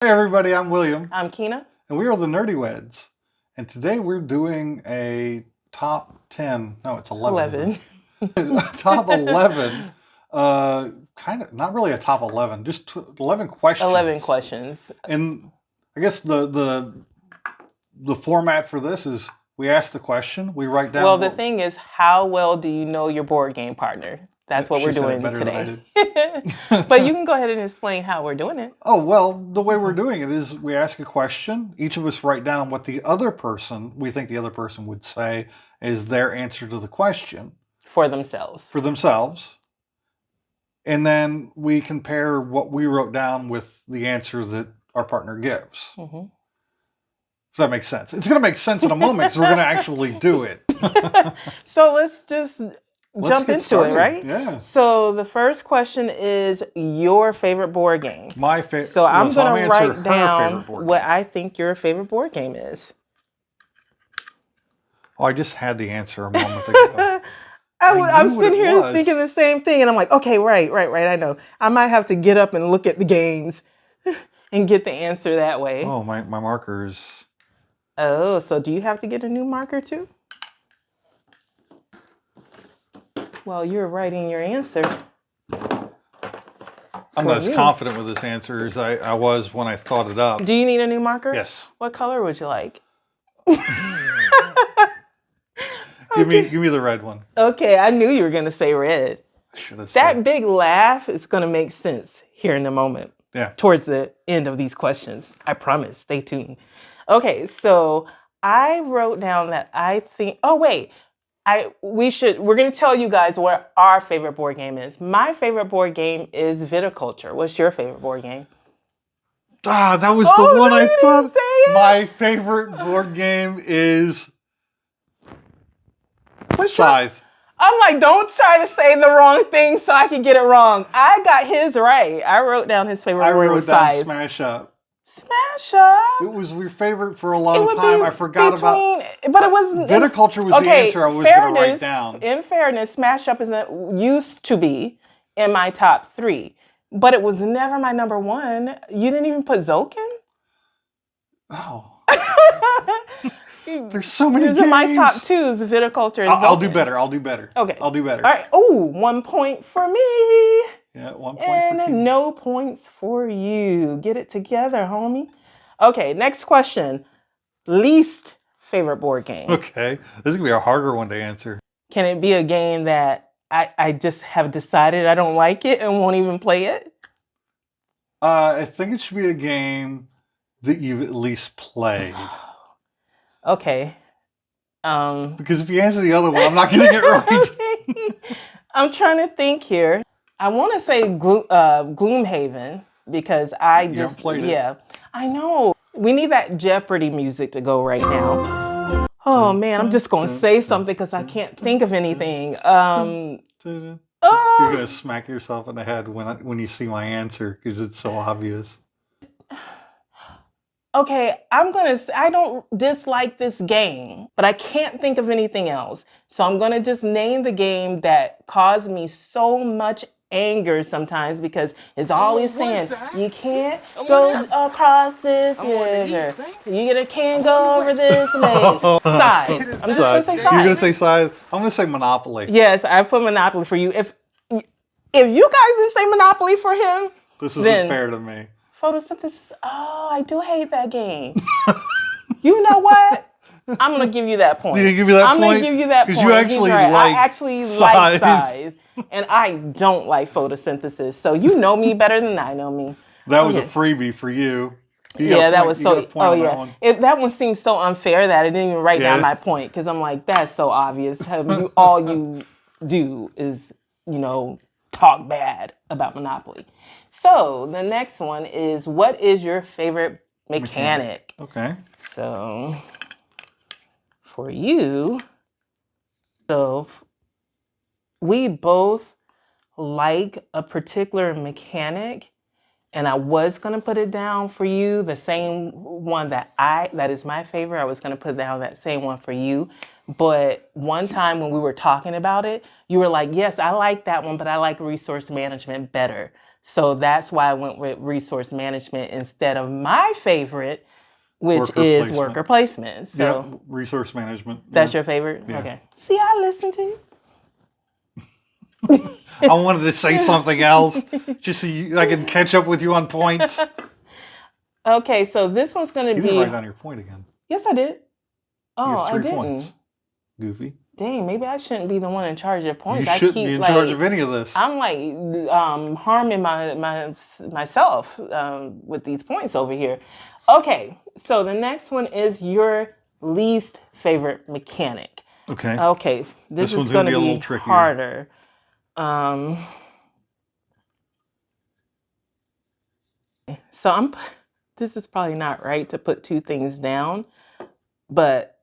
Hey everybody, I'm William. I'm Kina. And we are the Nerdyweds. And today we're doing a top 10, no, it's 11. Top 11, kind of, not really a top 11, just 11 questions. 11 questions. And I guess the format for this is we ask the question, we write down. Well, the thing is, how well do you know your board game partner? That's what we're doing today. But you can go ahead and explain how we're doing it. Oh, well, the way we're doing it is we ask a question. Each of us write down what we think the other person would say is their answer to the question. For themselves. And then we compare what we wrote down with the answer that our partner gives. Mm-hmm. Does that make sense? It's going to make sense in a moment because we're going to actually do it. So let's jump into it, right? Yeah. So the first question is your favorite board game. My favorite. So I'm going to write down what I think your favorite board game is. Oh, I just had the answer a moment ago. I'm sitting here thinking the same thing, and I'm like, okay, right. I know. I might have to get up and look at the games and get the answer that way. Oh, my markers. Oh, so do you have to get a new marker too? Well, you're writing your answer. I'm not as confident with this answer as I was when I thought it up. Do you need a new marker? Yes. What color would you like? Give me the red one. Okay, I knew you were going to say red. I should have said. That big laugh is going to make sense here in a moment. Yeah. Towards the end of these questions. I promise. Stay tuned. Okay, so I wrote down that I think... Oh, wait. We're going to tell you guys what our favorite board game is. My favorite board game is Viticulture. What's your favorite board game? That was the one I thought. My favorite board game is Scythe. I'm like, don't try to say the wrong thing so I can get it wrong. I got his right. I wrote down his favorite word was Scythe. I wrote down Smash Up. Smash Up. It was your favorite for a long time. I forgot about. But it was Viticulture was the answer I was going to write down. In fairness, Smash Up used to be in my top 3, but it was never my number 1. You didn't even put Zokin? Oh. There's so many games. These are my top 2s, Viticulture and Zokin. I'll do better. Okay. I'll do better. All right. Oh, 1 point for me. Yeah, 1 point for you. And no points for you. Get it together, homie. Okay, next question. Least favorite board game. Okay. This is going to be a harder one to answer. Can it be a game that I just have decided I don't like it and won't even play it? I think it should be a game that you've at least played. Okay. Because if you answer the other one, I'm not getting it right. I'm trying to think here. I want to say Gloomhaven because I just played it. Yeah, I know. We need that Jeopardy music to go right now. Oh man, I'm just gonna say something because I can't think of anything. You're gonna smack yourself in the head when you see my answer because it's so obvious. Okay, I don't dislike this game, but I can't think of anything else. So I'm gonna just name the game that caused me so much anger sometimes because it's always saying you can't go across this river. You can't go over this lake. Scythe. I'm just gonna say Scythe. You're gonna say Scythe. I'm gonna say Monopoly. Yes, I put Monopoly for you. If you guys didn't say Monopoly for him, this isn't fair to me. Photosynthesis. Oh, I do hate that game. You know what? I'm gonna give you that point. You give you that point? I'm gonna give you that point. Because you actually like I actually like Scythe. And I don't like photosynthesis. So you know me better than I know me. That was a freebie for you. That was so. Oh yeah, that one seems so unfair that I didn't even write down my point because I'm like, that's so obvious. All you do is talk bad about Monopoly. So the next one is, what is your favorite mechanic? Okay. So for you, we both like a particular mechanic, and I was going to put it down for you, the same one that is my favorite. I was going to put down that same one for you. But one time when we were talking about it, you were like, yes, I like that one, but I like resource management better. So that's why I went with resource management instead of my favorite, which is worker placement. So yeah, resource management. That's your favorite? Yeah. Okay. See, I listened to you. I wanted to say something else just so I can catch up with you on points. Okay, so this one's going to be... You didn't write down your point again. Yes, I did. Oh, you have 3 I didn't. points. Goofy. Dang, maybe I shouldn't be the one in charge of points. You shouldn't be in charge of any of this. I'm like harming myself with these points over here. Okay, so the next one is your least favorite mechanic. Okay. Okay, this is going to be a little trickier. Harder. So this is probably not right to put 2 things down, but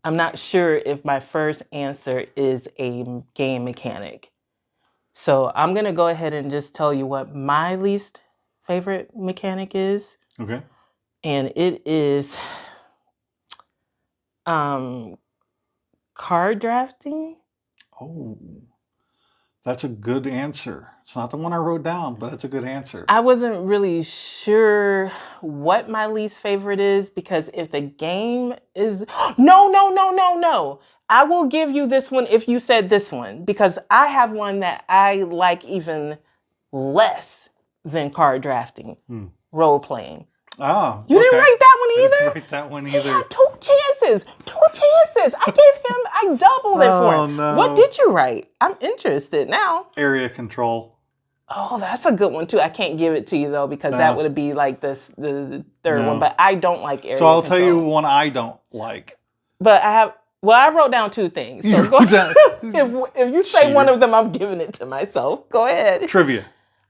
I'm not sure if my first answer is a game mechanic. So I'm going to go ahead and just tell you what my least favorite mechanic is. Okay. And it is card drafting. Oh, that's a good answer. It's not the one I wrote down, but it's a good answer. I wasn't really sure what my least favorite is because if the game is... No. I will give you this one if you said this one because I have one that I like even less than card drafting, role playing. Oh, you didn't write that one either? I didn't write that one either. He had 2 chances. I doubled it for him. No. What did you write? I'm interested now. Area control. Oh, that's a good one too. I can't give it to you though because that would be like the third one. But I don't like area control. So I'll tell you one I don't like. But I wrote down 2 things. So if you say one of them, I'm giving it to myself. Go ahead. Trivia.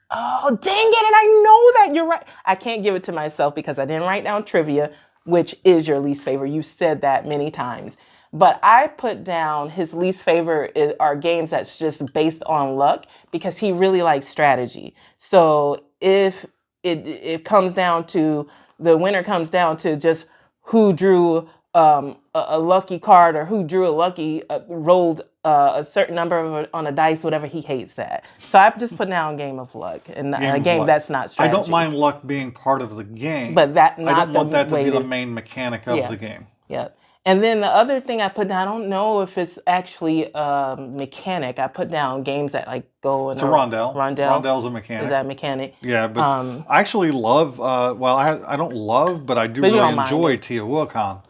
Oh, dang it. And I know that you're right. I can't give it to myself because I didn't write down trivia, which is your least favorite. You said that many times. But I put down his least favorite are games that's just based on luck because he really likes strategy. So if it comes down to, the winner comes down to just who drew a lucky card or who drew a lucky, rolled a certain number on a dice, whatever, he hates that. So I've just put down game of luck and a game that's not strategy. I don't mind luck being part of the game, but I don't want that to be the main mechanic of the game. Yeah. And then the other thing I put down, I don't know if it's actually a mechanic. I put down games that like go in It's a rondelle. Rondell's a mechanic. Is that a mechanic? Yeah, but I actually love, I don't love, but I do really enjoy Teotihuacan.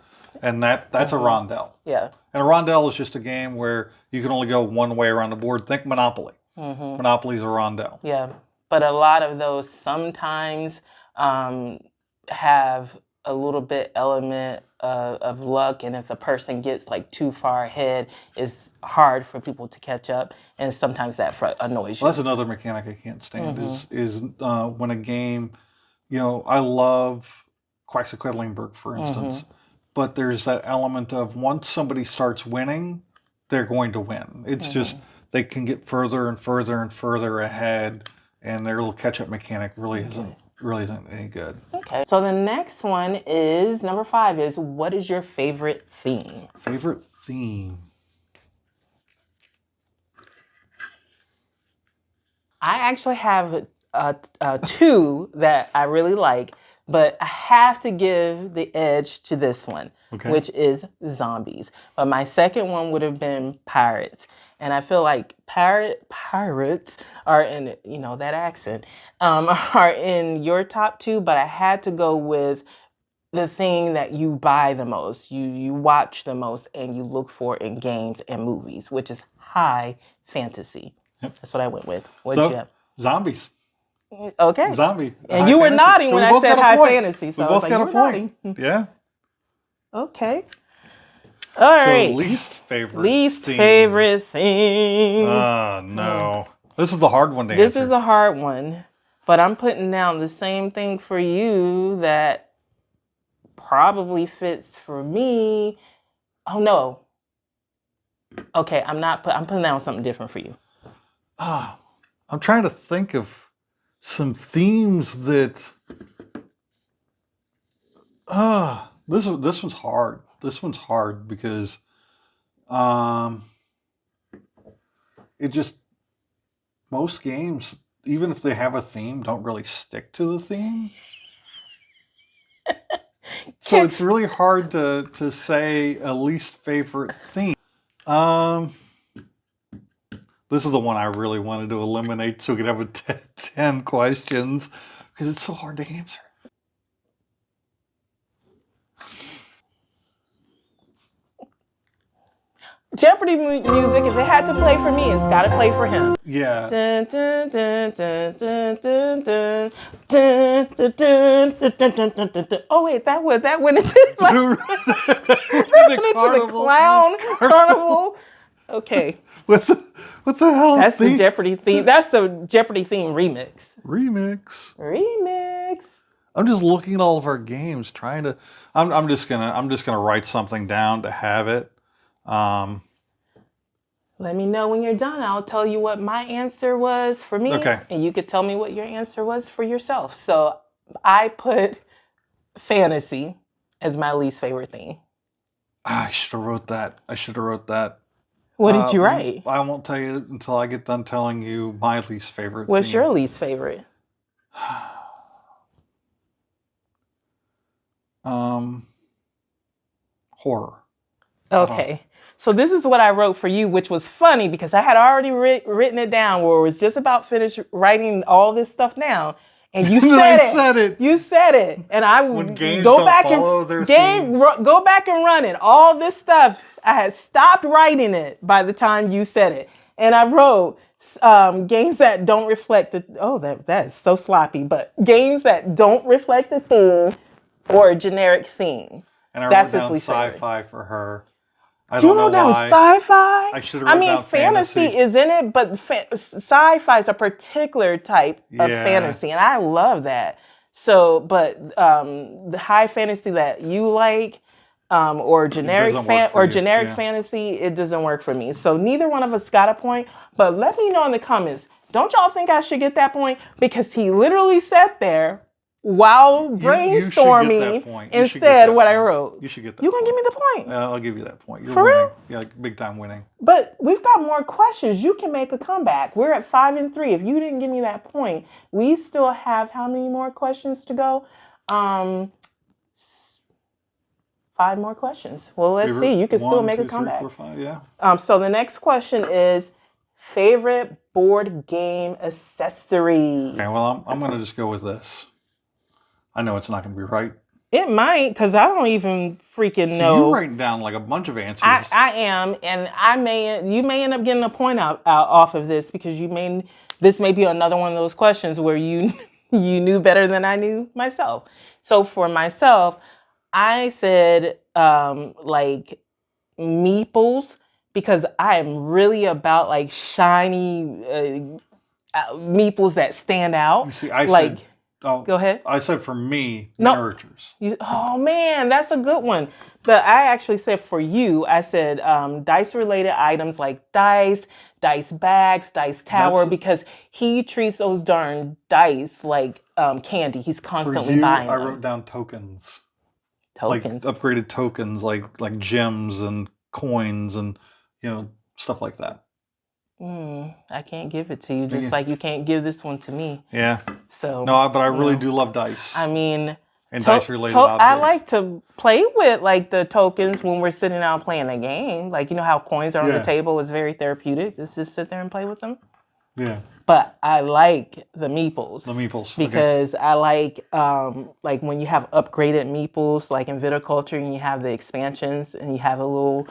And that's a rondelle. Yeah. And a rondelle is just a game where you can only go one way around the board. Think Monopoly. Monopoly is a rondelle. Yeah. But a lot of those sometimes have a little bit element of luck. And if the person gets like too far ahead, it's hard for people to catch up. And sometimes that annoys you. Well, that's another mechanic I can't stand is when a game, I love Quetzalcoatlingburg, for instance. But there's that element of once somebody starts winning, they're going to win. It's just they can get further and further and further ahead, and their little catch-up mechanic really isn't any good. Okay. So the next one is number 5 is what is your favorite theme? Favorite theme. I actually have 2 that I really like. But I have to give the edge to this one, which is zombies. But my second one would have been pirates. And I feel like pirates are in, that accent, are in your top 2. But I had to go with the thing that you buy the most, you watch the most, and you look for in games and movies, which is high fantasy. Yep. That's what I went with. What did you have? Zombies. Okay. Zombie. And you were nodding when I said high fantasy. So we both got a point. Yeah. Okay. All right. So least favorite theme. Oh, no. This is the hard one to answer. This is a hard one. But I'm putting down the same thing for you that probably fits for me. Oh, no. Okay, I'm putting down something different for you. I'm trying to think of some themes that this one's hard. This one's hard because most games even if they have a theme, don't really stick to the theme. So it's really hard to say a least favorite theme. This is the one I really wanted to eliminate so we could have a 10 questions because it's so hard to answer. Jeopardy music, if it had to play for me, it's got to play for him. Yeah. Dun, dun, dun, dun, dun, dun, dun, dun, dun, dun, dun, dun, dun, dun. Oh wait, that went into like, the clown carnival. Okay. What the hell? That's the Jeopardy theme. That's the Jeopardy theme remix. Remix. I'm just looking at all of our games, trying to. I'm just gonna write something down to have it. Let me know when you're done. I'll tell you what my answer was for me. Okay. And you could tell me what your answer was for yourself. So I put fantasy as my least favorite thing. I should have wrote that. What did you write? I won't tell you until I get done telling you my least favorite. What's your least favorite? Horror. Okay. So this is what I wrote for you, which was funny because I had already written it down where it was just about finished writing all this stuff down. And you said it. You said it. And I would go back and run it. All this stuff, I had stopped writing it by the time you said it. And I wrote games that don't reflect that is so sloppy, but games that don't reflect the theme or a generic theme. And I wrote down sci-fi for her. You wrote down sci-fi? I should have wrote down fantasy is in it, but sci-fi is a particular type of fantasy, and I love that. So, but the high fantasy that you like, or generic fantasy, it doesn't work for me. So neither one of us got a point. But let me know in the comments. Don't y'all think I should get that point? Because he literally sat there while brainstorming and said what I wrote. You should get that. You gonna give me the point? I'll give you that point. You're For winning. real? Yeah, big time winning. But we've got more questions. You can make a comeback. We're at 5-3. If you didn't give me that point, we still have how many more questions to go? 5 more questions. Well, let's see. You can still make a comeback. 1, 2, 3, 4, 5, yeah. So the next question is favorite board game accessory. Okay, well, I'm going to just go with this. I know it's not going to be right. It might, because I don't even freaking know. You're writing down like a bunch of answers. I am, and you may end up getting a point out off of this because this may be another one of those questions where you knew better than I knew myself. So for myself, I said like meeples because I am really about like shiny meeples that stand out. You see, go ahead. I said for me, miniatures. Oh man, that's a good one. But I actually said for you, I said dice-related items like dice bags, dice tower, because he treats those darn dice like candy. He's constantly buying them. I wrote down tokens. Tokens. Like upgraded tokens, like gems and coins and stuff like that. I can't give it to you, just like you can't give this one to me. Yeah. So no, but I really do love dice. I mean, and dice-related objects. I like to play with like the tokens when we're sitting down playing a game. Like how coins are on the table is very therapeutic. Just sit there and play with them. Yeah. But I like the meeples. Because okay. I like when you have upgraded meeples, like in viticulture, and you have the expansions, and you have a little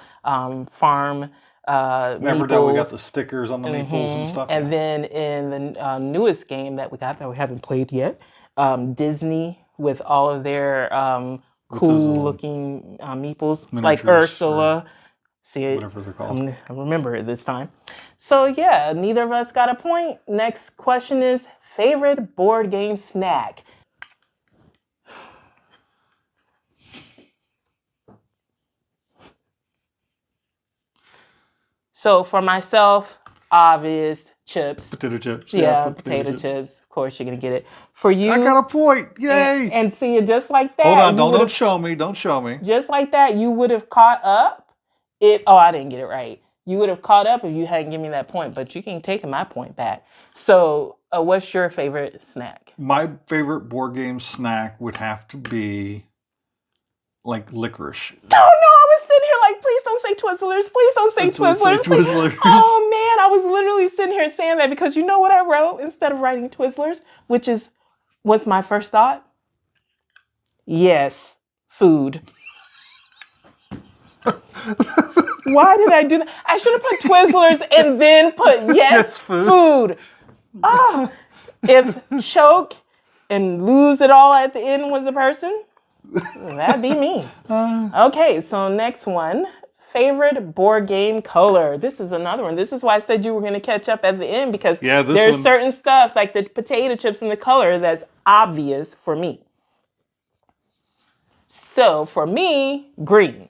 farm. Never did. We got the stickers on the meeples and stuff. And then in the newest game that we got that we haven't played yet, Disney with all of their cool looking meeples, like Ursula. See it? Whatever they're called. I remember it this time. So yeah, neither of us got a point. Next question is favorite board game snack. So for myself, obvious chips. Potato chips. Yeah, potato chips. Of course, you're going to get it. For you. I got a point. Yay. And see, just like that. Hold on. Don't show me. Don't show me. Just like that, you would have caught up. I didn't get it right. You would have caught up if you hadn't given me that point, but you can take my point back. So what's your favorite snack? My favorite board game snack would have to be like licorice. Oh no, I was sitting here like, please don't say Twizzlers. Please don't say Twizzlers. Twizzlers. Oh man, I was literally sitting here saying that because you know what I wrote instead of writing Twizzlers, which is what's my first thought? Yes, food. Why did I do that? I should have put Twizzlers and then put yes, food. Oh, if choke and lose it all at the end was a person, that'd be me. Okay, so next one. Favorite board game color. This is another one. This is why I said you were going to catch up at the end because there's certain stuff like the potato chips and the color that's obvious for me. So for me, green.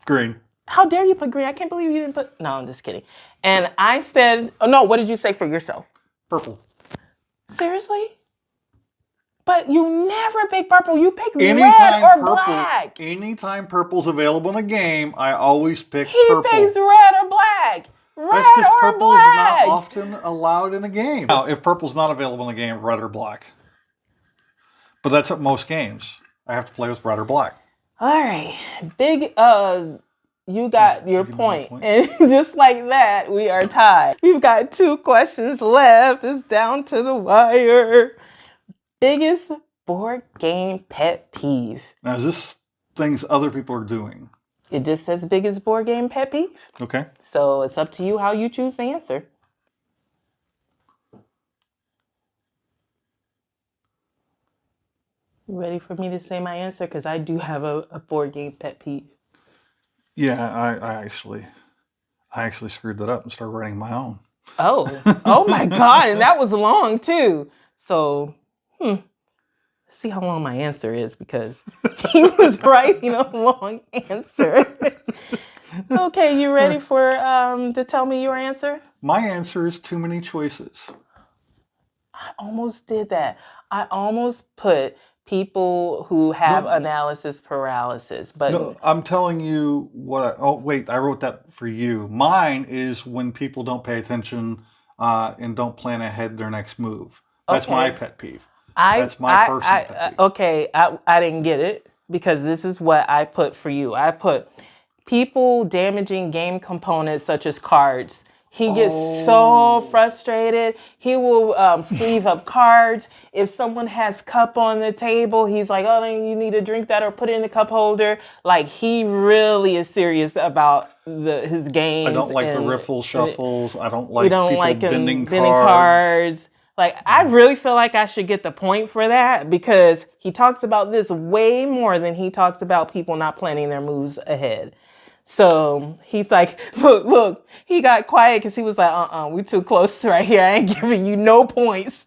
Green. How dare you put green? I can't believe you didn't put... No, I'm just kidding. And I said... Oh, no, what did you say for yourself? Purple. Seriously? But you never pick purple. You pick red or black. Anytime purple's available in a game, I always pick purple. He picks red or black. That's because purple is not often allowed in a game. Now, if purple's not available in a game, red or black. But that's at most games. I have to play with red or black. All right. You got your point. And just like that, we are tied. We've got 2 questions left. It's down to the wire. Biggest board game pet peeve. Now, is this things other people are doing? It just says biggest board game pet peeve. Okay. So it's up to you how you choose to answer. You ready for me to say my answer? Because I do have a board game pet peeve. Yeah, I actually screwed that up and started writing my own. Oh my God. And that was long too. So, let's see how long my answer is because he was writing a long answer. Okay, you ready for to tell me your answer? My answer is too many choices. I almost did that. I almost put people who have analysis paralysis, but no, I'm telling you what. I wrote that for you. Mine is when people don't pay attention and don't plan ahead their next move. That's my pet peeve. That's my personal pet peeve. Okay, I didn't get it because this is what I put for you. I put people damaging game components such as cards. He gets so frustrated. He will sleeve up cards. If someone has cup on the table, he's like, oh, you need to drink that or put it in the cup holder. Like, he really is serious about his games. I don't like the riffle shuffles. I don't like people like bending cards. Like, I really feel like I should get the point for that because he talks about this way more than he talks about people not planning their moves ahead. So he's like, look, he got quiet because he was like, we too close right here. I ain't giving you no points.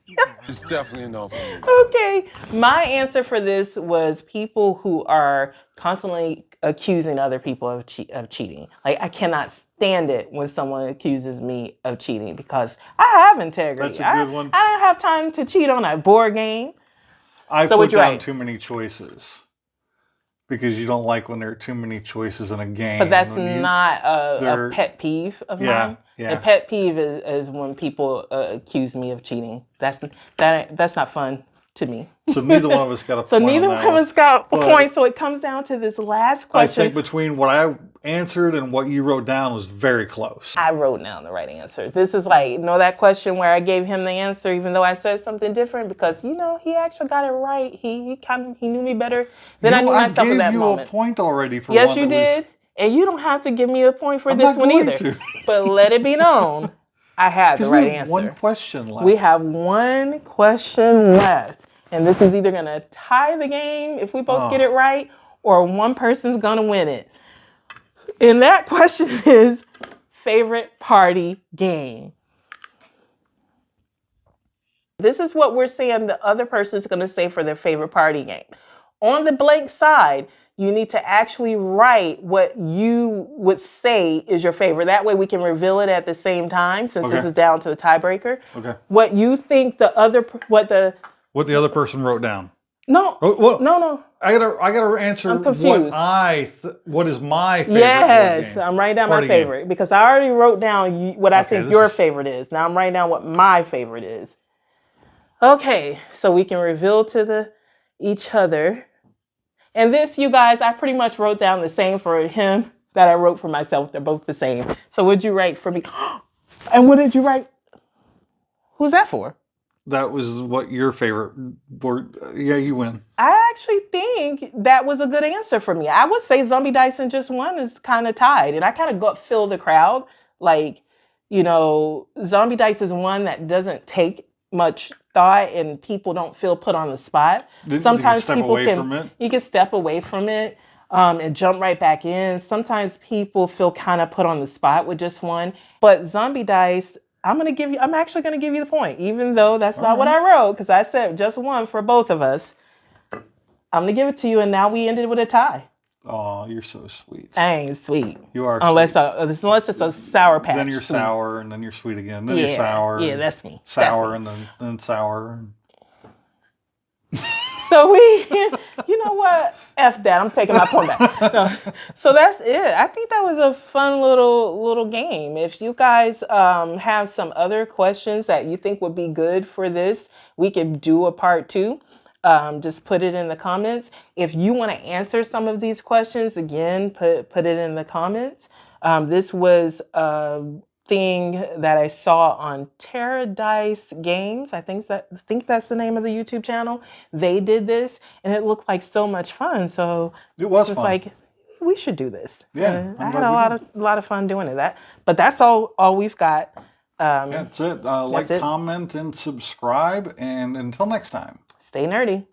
It's definitely a no for me. Okay. My answer for this was people who are constantly accusing other people of cheating. Like, I cannot stand it when someone accuses me of cheating because I have integrity. That's a good one. I don't have time to cheat on a board game. I put down too many choices. Because you don't like when there are too many choices in a game. But that's not a pet peeve of mine. Yeah. A pet peeve is when people accuse me of cheating. That's not fun to me. So neither one of us got a point. So neither one of us got a point. So it comes down to this last question. I think between what I answered and what you wrote down was very close. I wrote down the right answer. This is like, that question where I gave him the answer even though I said something different because, he actually got it right. He knew me better than I knew myself at that moment. I gave you a point already for yes, you did. And you don't have to give me a point for this one either. But let it be known, I had the right answer. We have one question left. We have one question left. And this is either going to tie the game if we both get it right, or one person's going to win it. And that question is favorite party game. This is what we're saying the other person is going to say for their favorite party game. On the blank side, you need to actually write what you would say is your favorite. That way we can reveal it at the same time since this is down to the tiebreaker. Okay. What you think what the other person wrote down. No. No. I gotta answer I'm confused. what is my favorite Yes, board game. I'm writing down my Party game. favorite because I already wrote down what I think this your is- favorite is. Now I'm writing down what my favorite is. Okay, so we can reveal to each other. And this, you guys, I pretty much wrote down the same for him that I wrote for myself. They're both the same. So what'd you write for me? And what did you write? Who's that for? That was what your favorite board. Yeah, you win. I actually think that was a good answer for me. I would say Zombie Dice and Just One is kind of tied. And I kind of feel the crowd. Like, Zombie Dice is one that doesn't take much thought and people don't feel put on the spot. Sometimes people you can step away from it and jump right back in. Sometimes people feel kind of put on the spot with Just One. But Zombie Dice, I'm actually gonna give you the point, even though that's not what I wrote, because I said Just One for both of us. I'm gonna give it to you, and now we ended with a tie. Oh, you're so sweet. I ain't sweet. You are unless sweet. Unless it's a Sour Patch. Then you're sweet. sour, and then you're sweet again. Then you're sour. Yeah, that's me. Sour, that's me. and then sour. So you know what? F that. I'm taking my point back. No. So that's it. I think that was a fun little game. If you guys have some other questions that you think would be good for this, we could do a part 2. Just put it in the comments. If you want to answer some of these questions, again, put it in the comments. This was a thing that I saw on Dice Games. I think that's the name of the YouTube channel. They did this, and it looked like so much fun. So it was fun. Like, we should do this. Yeah, I had a lot of fun doing it. But that's all we've got. That's it. Comment, and subscribe. And until next time. Stay nerdy.